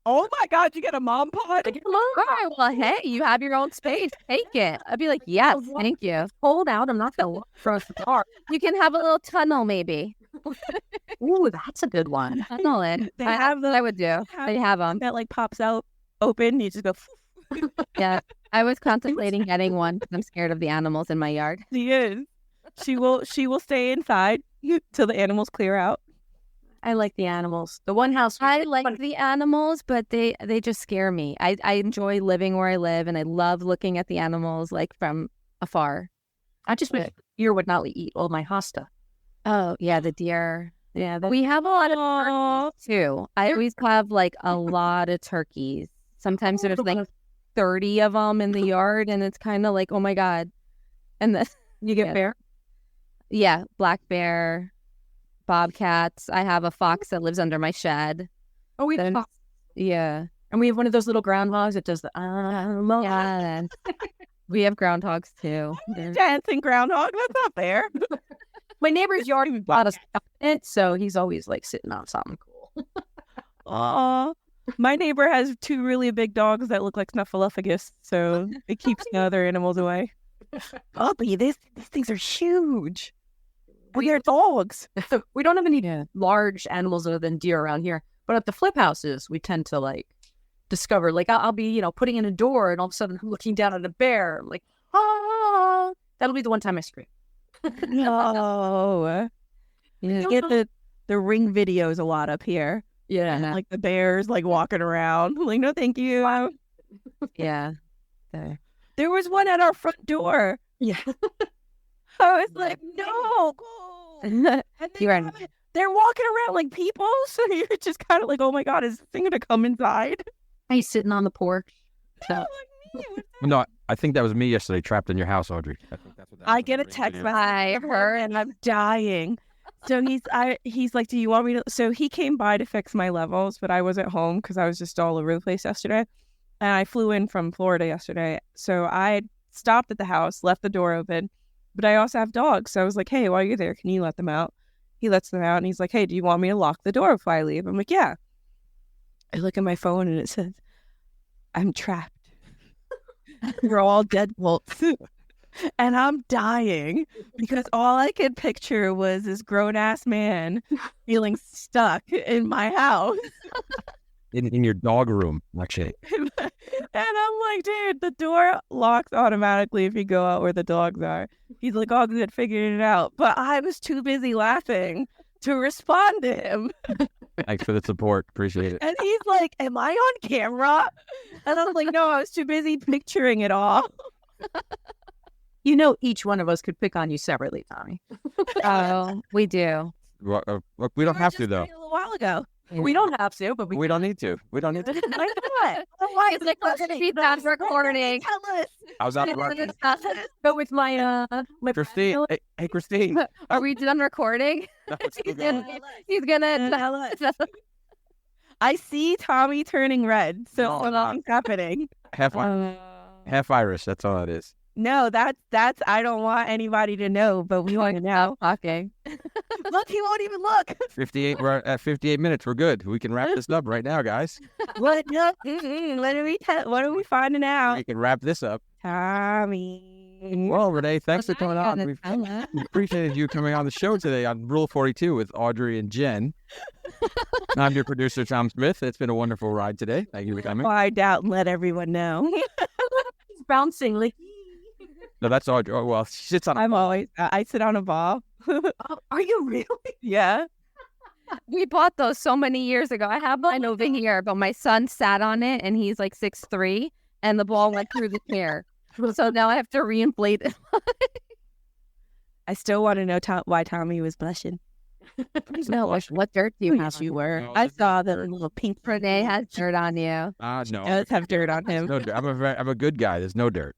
Oh my God, you get a mom pod? All right, well, hey, you have your own space. Take it. I'd be like, yes, thank you. Hold out. I'm not going to walk across the car. You can have a little tunnel, maybe. Ooh, that's a good one. Tunnel in. They have I would do. They have them. That like pops out open. You just go. Yeah, I was contemplating getting one because I'm scared of the animals in my yard. She is. She will stay inside till the animals clear out. I like the animals. The one house. I like the animals, but they just scare me. I enjoy living where I live, and I love looking at the animals like from afar. I just wish deer would not eat all my hosta. Oh yeah, the deer. Yeah, we have a lot of turkeys too. I always have like a lot of turkeys. Sometimes there's like 30 of them in the yard, and it's kind of like, oh my God. And then you get bear. Yeah, black bear. Bobcats. I have a fox that lives under my shed. Oh, we have fox. Yeah. And we have one of those little groundhogs that does the yeah. We have groundhogs too. Dancing groundhog. That's not fair. My neighbor's yard bought us it, so he's always like sitting on something cool. Aw. My neighbor has 2 really big dogs that look like snuffleupagus, so it keeps the other animals away. Oh, but these things are huge. We are dogs. We don't have any large animals other than deer around here. But at the flip houses, we tend to like discover, like I'll be, putting in a door and all of a sudden I'm looking down at a bear. I'm like, ah, that'll be the one time I scream. No. You get the ring videos a lot up here. Yeah. Like the bears like walking around. Like, no, thank you. Yeah. There was one at our front door. Yeah. I was like, no, go. And they're walking around like people. So you're just kind of like, oh my God, is this thing going to come inside? He's sitting on the porch. So. No, I think that was me yesterday, trapped in your house, Audrey. I get a text message from her and I'm dying. So he's like, do you want me to? So he came by to fix my levels, but I wasn't home because I was just all over the place yesterday. And I flew in from Florida yesterday. So I stopped at the house, left the door open. But I also have dogs. So I was like, hey, while you're there, can you let them out? He lets them out and he's like, hey, do you want me to lock the door before I leave? I'm like, yeah. I look at my phone and it says, I'm trapped. We're all deadbolts. And I'm dying because all I could picture was this grown-ass man feeling stuck in my house. In your dog room, actually. And I'm like, dude, the door locks automatically if you go out where the dogs are. He's like, oh, good, figured it out. But I was too busy laughing to respond to him. Thanks for the support. Appreciate it. And he's like, am I on camera? And I'm like, no, I was too busy picturing it all. You know, each one of us could pick on you separately, Tommy. Oh, we do. Well, look, we don't have to, though. A little while ago. We don't have to, but We don't need to. We don't need to. Why not? Why It's like, let's be done recording. Tell us. How's that? But with my Christine. Hey, Christine. Are we done recording? No, it's still going. He's gonna Tell us. I see Tommy turning red. So No, I'm something's happening. Half Irish. That's all it is. No, that's I don't want anybody to know, but we want to know. talking. Look, he won't even look. 58. We're at 58 minutes. We're good. We can wrap this up right now, guys. What? No. What are we finding out? We can wrap this up. Tommy. Well, Renee, thanks for coming on. Gotta tell us. We appreciated you coming on the show today on Rule 42 with Audrey and Jen. I'm your producer, Tom Smith. It's been a wonderful ride today. Thank you for coming. Find out and let everyone know. He's bouncing like. No, that's Audrey. Oh, well, she sits on. I sit on a ball. Are you really? Yeah. We bought those so many years ago. I have mine over here, but my son sat on it and he's like 6'3", and the ball went through the chair. So now I have to re-inflate it. I still want to know why Tommy was blushing. No, what dirt do you have? Yes, you were. No, I saw the little pink. Renee has dirt on you. No. Does have dirt on him. No dirt. I'm a good guy. There's no dirt.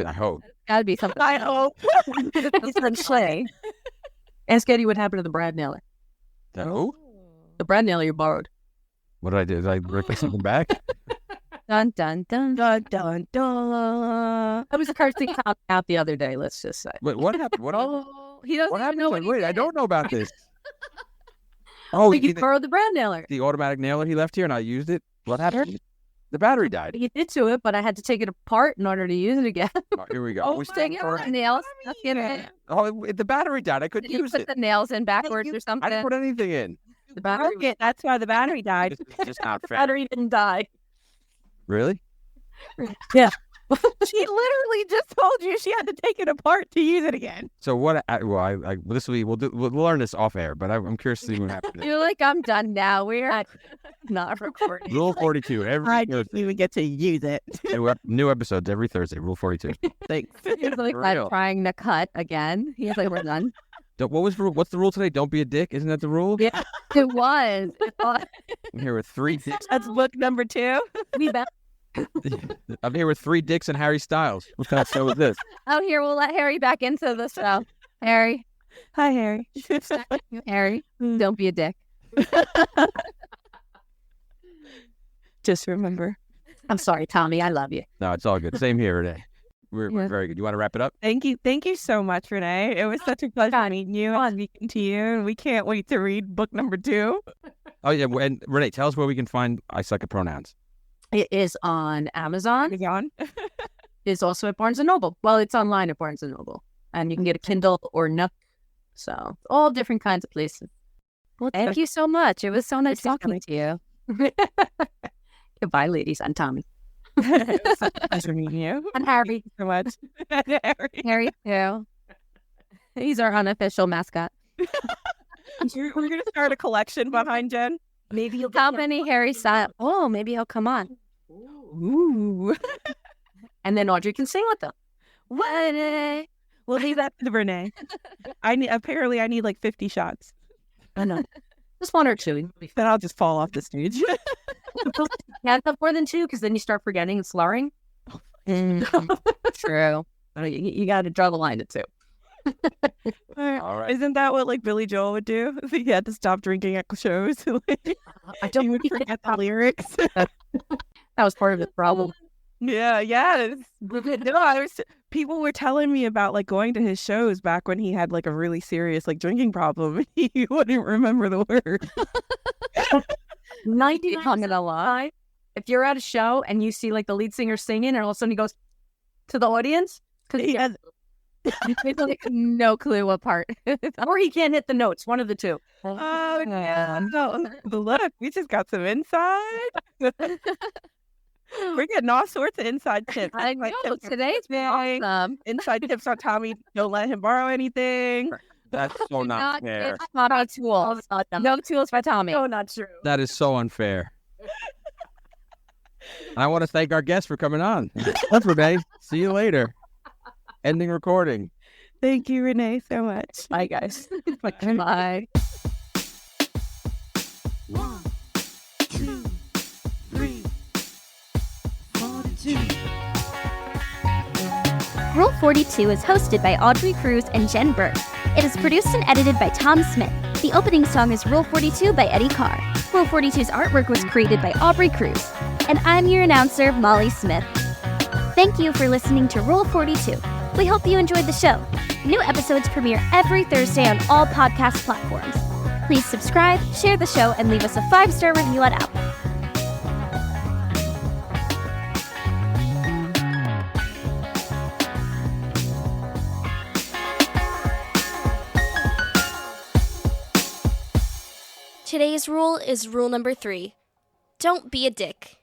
I hope. Gotta be something. I hope. He's like Shay. Ask Eddie what happened to the Brad nailer. Who? The Brad nailer you borrowed. What did I do? Did I rip something back? Dun dun dun. Dun, dun, dun. I was cursing Tom out the other day, let's just say. Wait, what happened? What? Oh, he doesn't What even happened? know what Wait, he I did. don't know about this. Oh, But you borrowed the Brad nailer. the automatic nailer he left here, and I used it. What happened? The battery died. You did to it, but I had to take it apart in order to use it again. Oh, here we go. Oh We my Take still- out the nails. Let's get it. Oh, the battery died. I couldn't Did you use put it. the nails in backwards or I something? didn't put anything in. The battery, Broke it. That's why the battery died. It's just not fair. battery didn't die. Really? She literally just told you she had to take it apart to use it again. So what? This will be. We'll learn this off air, but I'm curious to see what happens. You're like, I'm done now. We're not recording. Rule 42. I Every didn't even get to use it. new episodes every Thursday. Rule 42. Thanks. He's like, For I'm real. trying to cut again. He's like, we're done. What's the rule today? Don't be a dick. Isn't that the rule? Yeah. It was. I'm here with 3 dicks. That's book number 2. We bet. I'm here with 3 dicks and Harry Styles. What kind of show is this? Oh, here, we'll let Harry back into the show. Harry, Hi, Harry. Harry, don't be a dick. Just remember. I'm sorry, Tommy. I love you. No, it's all good. Same here, Renee. We're Yeah. very good. You want to wrap it up? Thank you. Thank you so much, Renee. It was such a pleasure meeting you and speaking to you. And we can't wait to read book number 2. Oh, yeah. And Renee, tell us where we can find I Suck at Pronouns. It is on Amazon. Amazon. It's also at Barnes & Noble. Well, it's online at Barnes & Noble. And you can get a Kindle or Nook. So all different kinds of places. Well, thank you so much. It was so nice talking to you. Goodbye, ladies. And Tommy. It was such a pleasure meeting you. And Harry. So much. Harry. Harry, too. He's our unofficial mascot. We're going to start a collection behind Jen. Maybe you'll How many Harry Styles? Oh, maybe he'll come on. Ooh. And then Audrey can sing with them. What? We'll leave that to Renee. I need like 50 shots. I know. Just 1 or 2. Then I'll just fall off the stage. You can't have more than 2 because then you start forgetting and slurring. True. You got to draw the line at 2. All right. Isn't that what like Billy Joel would do? He had to stop drinking at shows. I He don't would forget the lyrics. That was part of the problem. Yeah, yes. No, people were telling me about like going to his shows back when he had like a really serious like drinking problem. He wouldn't remember the words. 99 Hung it a lot. if you're at a show and you see like the lead singer singing and all of a sudden he goes to the audience, He has He's like, no clue what part. Or he can't hit the notes. One of the two. Oh, no. But look, we just got some inside. We're getting all sorts of inside tips. I Inside know. tips on Today's everything. awesome. Inside tips on Tommy. Don't let him borrow anything. That's so not fair. It's not on tools. No tools by Tommy. No, not true. That is so unfair. I want to thank our guests for coming on. That's Renee. See you later. Ending recording. Thank you, Renee, so much. Bye, guys. Bye. 1, 2, 3, 42. Rule 42 is hosted by Audrey Cruz and Jen Burke. It is produced and edited by Tom Smith. The opening song is Rule 42 by Eddie Carr. Rule 42's artwork was created by Aubrey Cruz. And I'm your announcer, Molly Smith. Thank you for listening to Rule 42. We hope you enjoyed the show. New episodes premiere every Thursday on all podcast platforms. Please subscribe, share the show, and leave us a 5-star review on Apple. Today's rule is rule number 3. Don't be a dick.